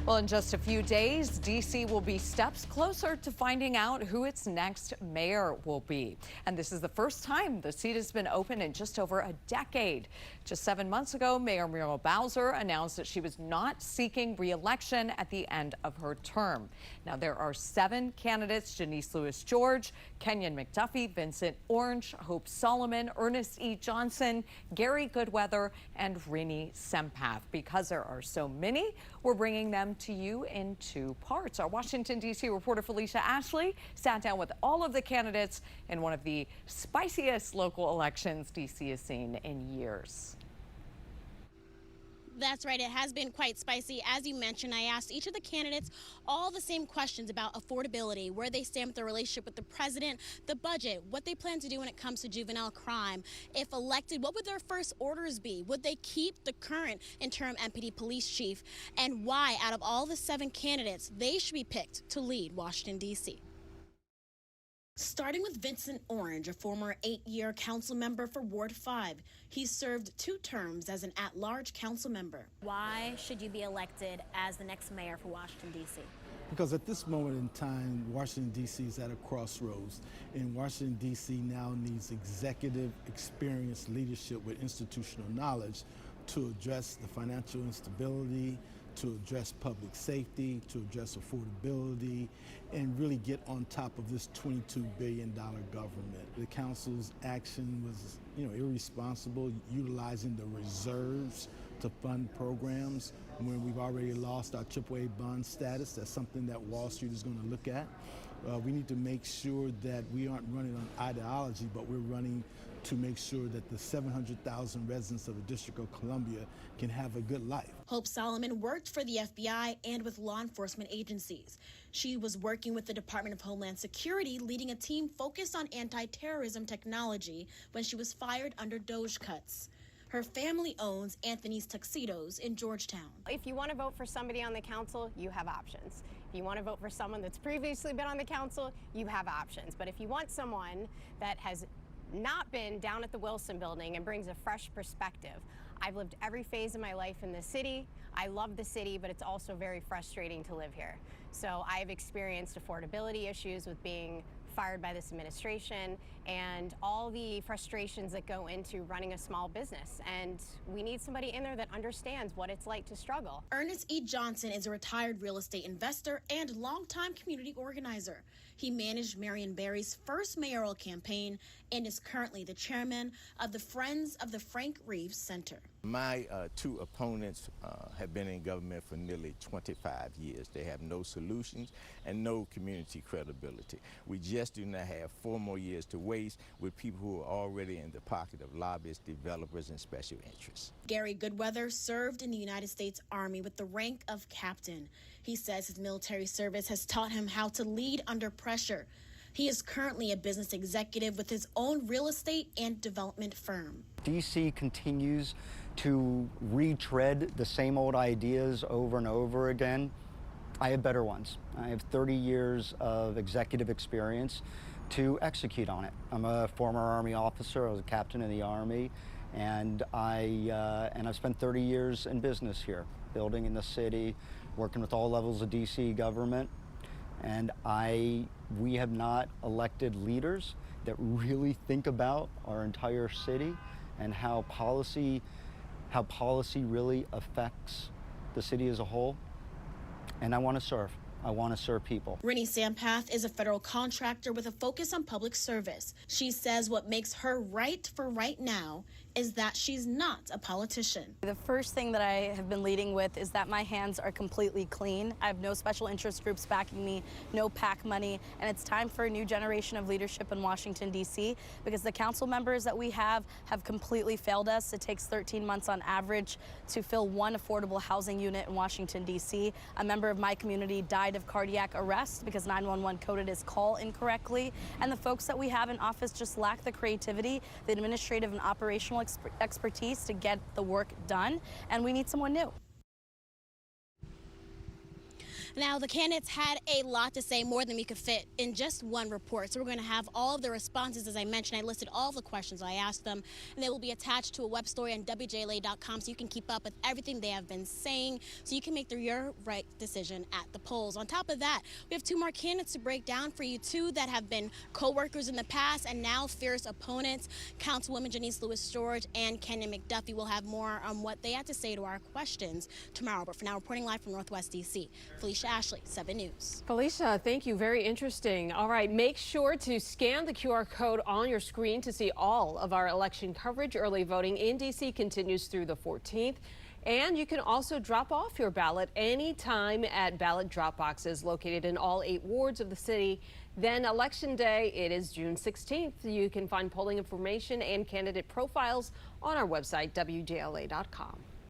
Well, in just a few days, D.C. will be steps closer to finding out who its next mayor will be. And this is the first time the seat has been open in just over a decade. Just 7 months ago, Mayor Muriel Bowser announced that she was not seeking re-election at the end of her term. Now, there are 7 candidates: Janice Lewis-George, Kenyon McDuffie, Vincent Orange, Hope Solomon, Ernest E. Johnson, Gary Goodweather, and Rini Sampath. Because there are so many, we're bringing them to you in 2 parts. Our Washington, D.C. reporter Felicia Ashley sat down with all of the candidates in one of the spiciest local elections D.C. has seen in years. That's right. It has been quite spicy. As you mentioned, I asked each of the candidates all the same questions about affordability, where they stand with their relationship with the president, the budget, what they plan to do when it comes to juvenile crime. If elected, what would their first orders be? Would they keep the current interim MPD police chief? And why, out of all the 7 candidates, they should be picked to lead Washington, D.C. Starting with Vincent Orange, a former 8-year council member for Ward 5. He served 2 terms as an at-large council member. Why should you be elected as the next mayor for Washington, D.C.? Because at this moment in time, Washington, D.C. is at a crossroads, and Washington, D.C. now needs executive, experienced leadership with institutional knowledge to address the financial instability, to address public safety, to address affordability, and really get on top of this $22 billion government. The council's action was, irresponsible, utilizing the reserves to fund programs when we've already lost our AAA bond status. That's something that Wall Street is going to look at. We need to make sure that we aren't running on ideology, but we're running to make sure that the 700,000 residents of the District of Columbia can have a good life. Hope Solomon worked for the FBI and with law enforcement agencies. She was working with the Department of Homeland Security, leading a team focused on anti-terrorism technology when she was fired under DOJ cuts. Her family owns Anthony's Tuxedos in Georgetown. If you want to vote for somebody on the council, you have options. If you want to vote for someone that's previously been on the council, you have options. But if you want someone that has not been down at the Wilson building and brings a fresh perspective. I've lived every phase of my life in this city. I love the city, but it's also very frustrating to live here. So I've experienced affordability issues with being fired by this administration and all the frustrations that go into running a small business. And we need somebody in there that understands what it's like to struggle. Ernest E. Johnson is a retired real estate investor and longtime community organizer. He managed Marion Barry's first mayoral campaign and is currently the chairman of the Friends of the Frank Reeves Center. My 2 opponents have been in government for nearly 25 years. They have no solutions and no community credibility. We just do not have 4 more years to waste with people who are already in the pocket of lobbyists, developers, and special interests. Gary Goodweather served in the United States Army with the rank of captain. He says his military service has taught him how to lead under pressure. He is currently a business executive with his own real estate and development firm. D.C. continues to retread the same old ideas over and over again. I have better ones. I have 30 years of executive experience to execute on it. I'm a former Army officer. I was a captain in the Army, and I've spent 30 years in business here, building in the city, working with all levels of D.C. government. And we have not elected leaders that really think about our entire city and how policy really affects the city as a whole. And I want to serve. I want to serve people. Rini Sampath is a federal contractor with a focus on public service. She says what makes her right for right now is that she's not a politician. The first thing that I have been leading with is that my hands are completely clean. I have no special interest groups backing me, no PAC money, and it's time for a new generation of leadership in Washington, D.C., because the council members that we have completely failed us. It takes 13 months on average to fill 1 affordable housing unit in Washington, D.C. A member of my community died of cardiac arrest because 911 coded his call incorrectly, and the folks that we have in office just lack the creativity, the administrative and operational expertise to get the work done, and we need someone new. Now, the candidates had a lot to say, more than we could fit in just one report. So we're going to have all of the responses. As I mentioned, I listed all of the questions I asked them, and they will be attached to a web story on WJLA.com, so you can keep up with everything they have been saying, so you can make your right decision at the polls. On top of that, we have 2 more candidates to break down for you, 2 that have been co-workers in the past and now fierce opponents. Councilwoman Janice Lewis-George and Kenyon McDuffie will have more on what they had to say to our questions tomorrow. But for now, reporting live from Northwest DC, Felicia Ashley, 7 News. Felicia, thank you. Very interesting. All right, make sure to scan the QR code on your screen to see all of our election coverage. Early voting in DC continues through the 14th. And you can also drop off your ballot anytime at ballot drop boxes located in all 8 wards of the city. Then Election Day, it is June 16th. You can find polling information and candidate profiles on our website, WJLA.com.